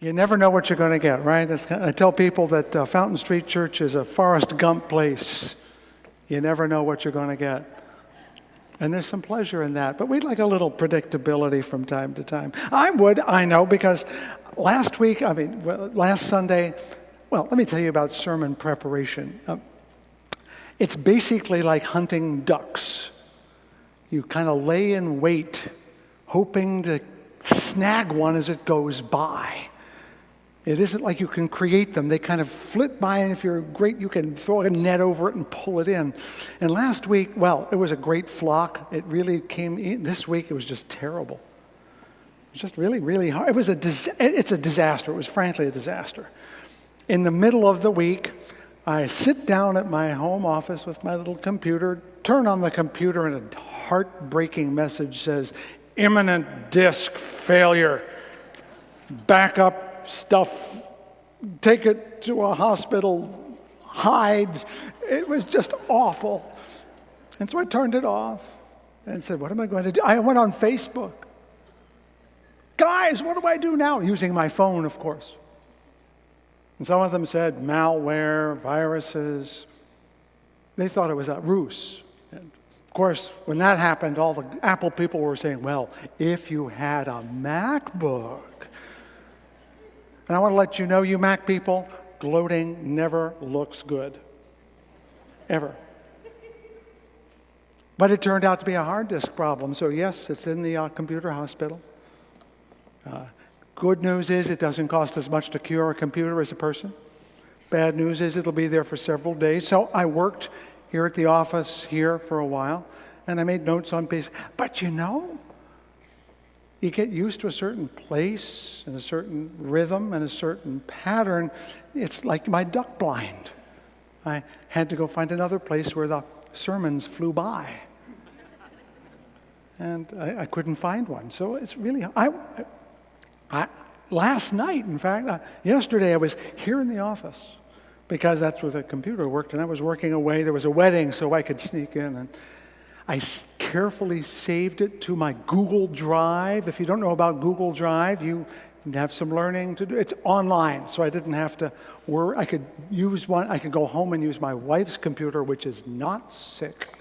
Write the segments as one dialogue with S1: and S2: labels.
S1: You never know what you're going to get, right? I tell people that Fountain Street Church is a Forrest Gump place. You never know what you're going to get. And there's some pleasure in that. But we'd like a little predictability from time to time. I know, because last Sunday, let me tell you about sermon preparation. It's basically like hunting ducks. You kind of lay in wait, hoping to snag one as it goes by. It isn't like you can create them. They kind of flit by, and if you're great, you can throw a net over it and pull it in. And last week, it was a great flock. It really came in. This week, it was just terrible. It was just really, really hard. It's a disaster. It was frankly a disaster. In the middle of the week, I sit down at my home office with my little computer, turn on the computer, and a heartbreaking message says, "Imminent disk failure. Backup stuff, take it to a hospital, hide." It was just awful. And so I turned it off and said, what am I going to do? I went on Facebook. Guys, what do I do now? Using my phone, of course. And some of them said malware, viruses. They thought it was a ruse. And of course, when that happened, all the Apple people were saying, well, if you had a MacBook. And I want to let you know, you Mac people, gloating never looks good. Ever. But it turned out to be a hard disk problem. So yes, it's in the computer hospital. Good news is it doesn't cost as much to cure a computer as a person. Bad news is it'll be there for several days. So I worked here at the office here for a while, and I made notes on pieces. But you get used to a certain place and a certain rhythm and a certain pattern. It's like my duck blind. I had to go find another place where the sermons flew by. And I couldn't find one. So it's really, last night, in fact, yesterday I was here in the office because that's where the computer worked, and I was working away. There was a wedding, so I could sneak in, and I carefully saved it to my Google Drive. If you don't know about Google Drive, you have some learning to do. It's online, so I didn't have to worry. I could use one. I could go home and use my wife's computer, which is not sick.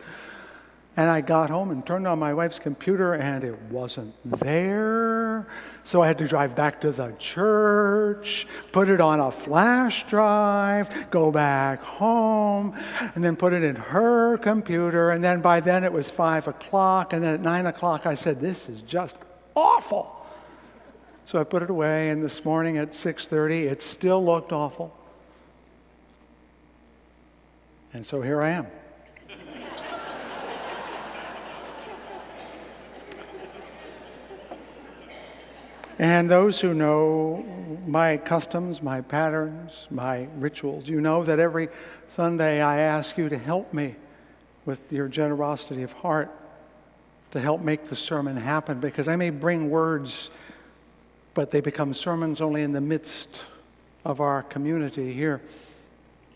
S1: And I got home and turned on my wife's computer, and it wasn't there. So I had to drive back to the church, put it on a flash drive, go back home, and then put it in her computer. And then by then it was 5 o'clock. And then at 9 o'clock I said, this is just awful. So I put it away, and this morning at 6:30, it still looked awful. And so here I am. And those who know my customs, my patterns, my rituals, you know that every Sunday I ask you to help me with your generosity of heart to help make the sermon happen, because I may bring words, but they become sermons only in the midst of our community here.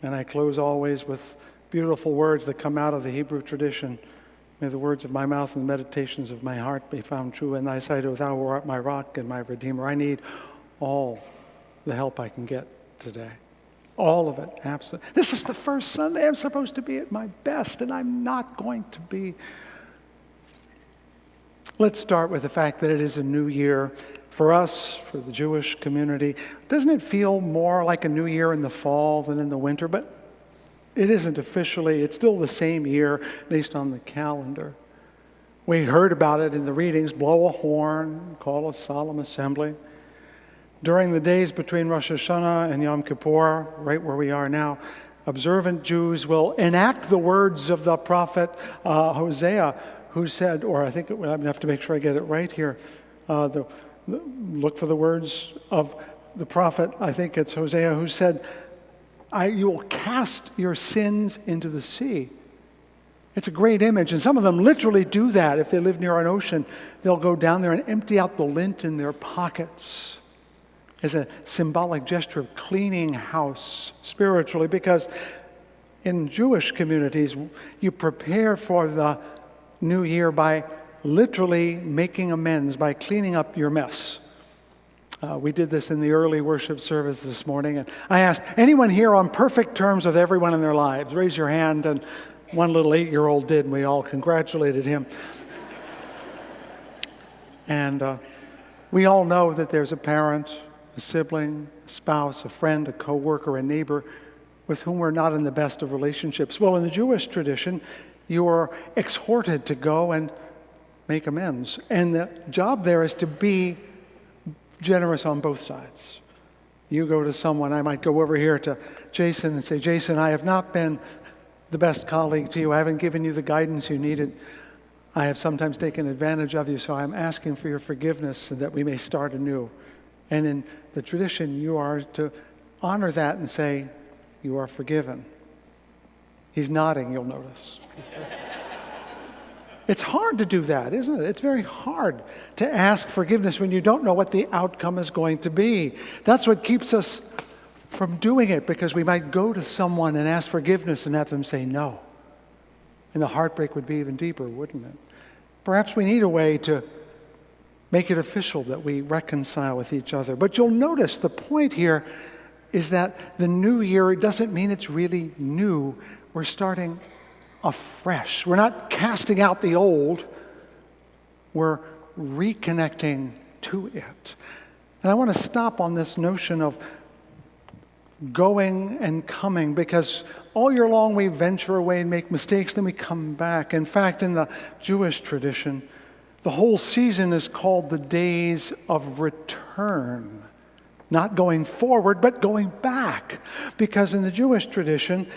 S1: And I close always with beautiful words that come out of the Hebrew tradition. May the words of my mouth and the meditations of my heart be found true in thy sight, O thou art my rock and my redeemer. I need all the help I can get today. All of it, absolutely. This is the first Sunday I'm supposed to be at my best, and I'm not going to be. Let's start with the fact that it is a new year. For us, for the Jewish community, doesn't it feel more like a new year in the fall than in the winter? But it isn't officially. It's still the same year based on the calendar. We heard about it in the readings: blow a horn, call a solemn assembly. During the days between Rosh Hashanah and Yom Kippur, right where we are now, observant Jews will enact the words of the prophet Hosea, who said, or I think I have to make sure I get it right here. Look for the words of the prophet, I think it's Hosea, who said, you will cast your sins into the sea. It's a great image, and some of them literally do that. If they live near an ocean, they'll go down there and empty out the lint in their pockets as a symbolic gesture of cleaning house spiritually, because in Jewish communities, you prepare for the new year by literally making amends, by cleaning up your mess. We did this in the early worship service this morning, and I asked, anyone here on perfect terms with everyone in their lives? Raise your hand, and one little 8-year-old did, and we all congratulated him. And we all know that there's a parent, a sibling, a spouse, a friend, a coworker, a neighbor with whom we're not in the best of relationships. Well, in the Jewish tradition, you are exhorted to go and make amends. And the job there is to be generous on both sides. You go to someone, I might go over here to Jason and say, Jason, I have not been the best colleague to you. I haven't given you the guidance you needed. I have sometimes taken advantage of you, so I'm asking for your forgiveness so that we may start anew. And in the tradition, you are to honor that and say, you are forgiven. He's nodding, you'll notice. It's hard to do that, isn't it? It's very hard to ask forgiveness when you don't know what the outcome is going to be. That's what keeps us from doing it, because we might go to someone and ask forgiveness and have them say no. And the heartbreak would be even deeper, wouldn't it? Perhaps we need a way to make it official that we reconcile with each other. But you'll notice the point here is that the new year, it doesn't mean it's really new. We're starting afresh. We're not casting out the old. We're reconnecting to it. And I want to stop on this notion of going and coming, because all year long we venture away and make mistakes, then we come back. In fact, in the Jewish tradition, the whole season is called the days of return. Not going forward, but going back. Because in the Jewish tradition,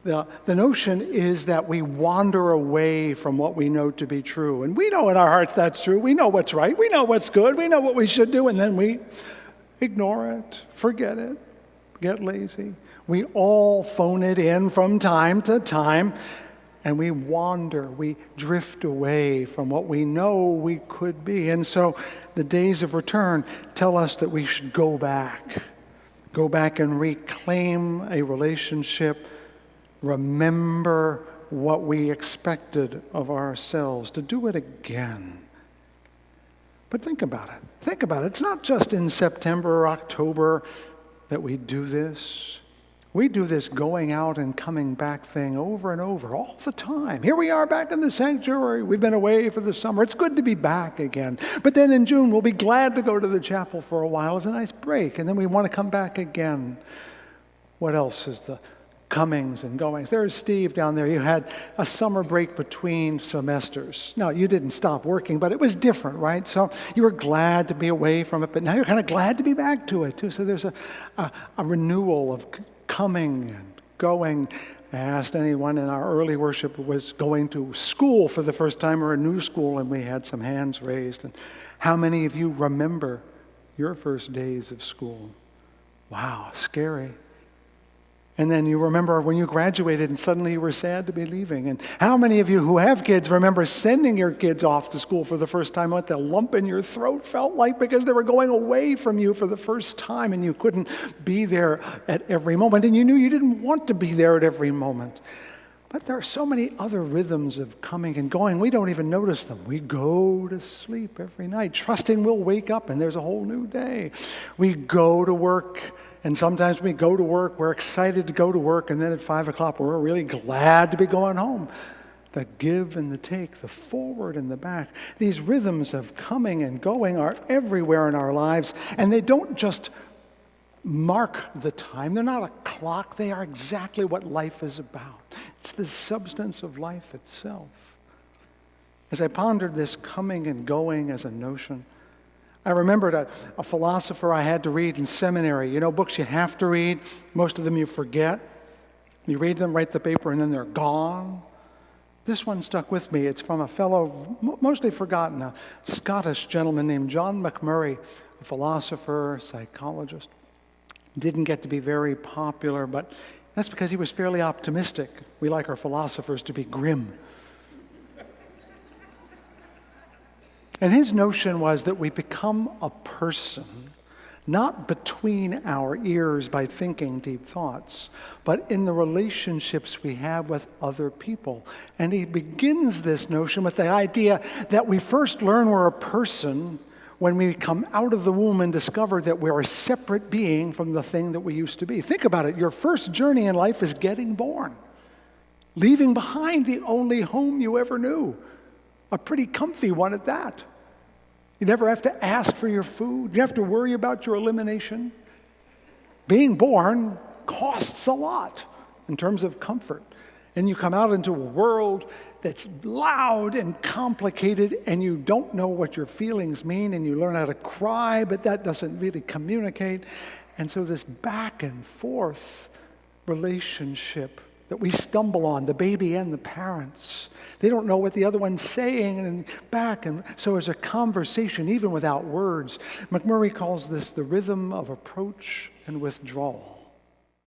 S1: the notion is that we wander away from what we know to be true. And we know in our hearts that's true. We know what's right. We know what's good. We know what we should do. And then we ignore it, forget it, get lazy. We all phone it in from time to time. And we wander, we drift away from what we know we could be. And so the days of return tell us that we should go back and reclaim a relationship, remember what we expected of ourselves, to do it again. But think about it. Think about it. It's not just in September or October that we do this. We do this going out and coming back thing over and over all the time. Here we are back in the sanctuary. We've been away for the summer. It's good to be back again. But then in June, we'll be glad to go to the chapel for a while. It's a nice break. And then we want to come back again. What else is the comings and goings? There's Steve down there. You had a summer break between semesters. No, you didn't stop working, but it was different, right? So you were glad to be away from it, but now you're kind of glad to be back to it, too. So there's a renewal of coming and going. I asked anyone in our early worship who was going to school for the first time or a new school, and we had some hands raised. And how many of you remember your first days of school? Wow, scary. And then you remember when you graduated and suddenly you were sad to be leaving. And how many of you who have kids remember sending your kids off to school for the first time, what the lump in your throat felt like because they were going away from you for the first time and you couldn't be there at every moment. And you knew you didn't want to be there at every moment. But there are so many other rhythms of coming and going, we don't even notice them. We go to sleep every night, trusting we'll wake up and there's a whole new day. We go to work. And sometimes we go to work, we're excited to go to work, and then at 5 o'clock we're really glad to be going home. The give and the take, the forward and the back. These rhythms of coming and going are everywhere in our lives, and they don't just mark the time. They're not a clock. They are exactly what life is about. It's the substance of life itself. As I pondered this coming and going as a notion, I remembered a philosopher I had to read in seminary. You know, books you have to read, most of them you forget. You read them, write the paper, and then they're gone. This one stuck with me. It's from a fellow, mostly forgotten, a Scottish gentleman named John McMurray, a philosopher, psychologist. Didn't get to be very popular, but that's because he was fairly optimistic. We like our philosophers to be grim. And his notion was that we become a person, not between our ears by thinking deep thoughts, but in the relationships we have with other people. And he begins this notion with the idea that we first learn we're a person when we come out of the womb and discover that we're a separate being from the thing that we used to be. Think about it. Your first journey in life is getting born, leaving behind the only home you ever knew, a pretty comfy one at that. You never have to ask for your food. You have to worry about your elimination. Being born costs a lot in terms of comfort. And you come out into a world that's loud and complicated, and you don't know what your feelings mean, and you learn how to cry, but that doesn't really communicate. And so this back and forth relationship that we stumble on, the baby and the parents, they don't know what the other one's saying, and back, and so there's a conversation even without words. McMurray calls this the rhythm of approach and withdrawal.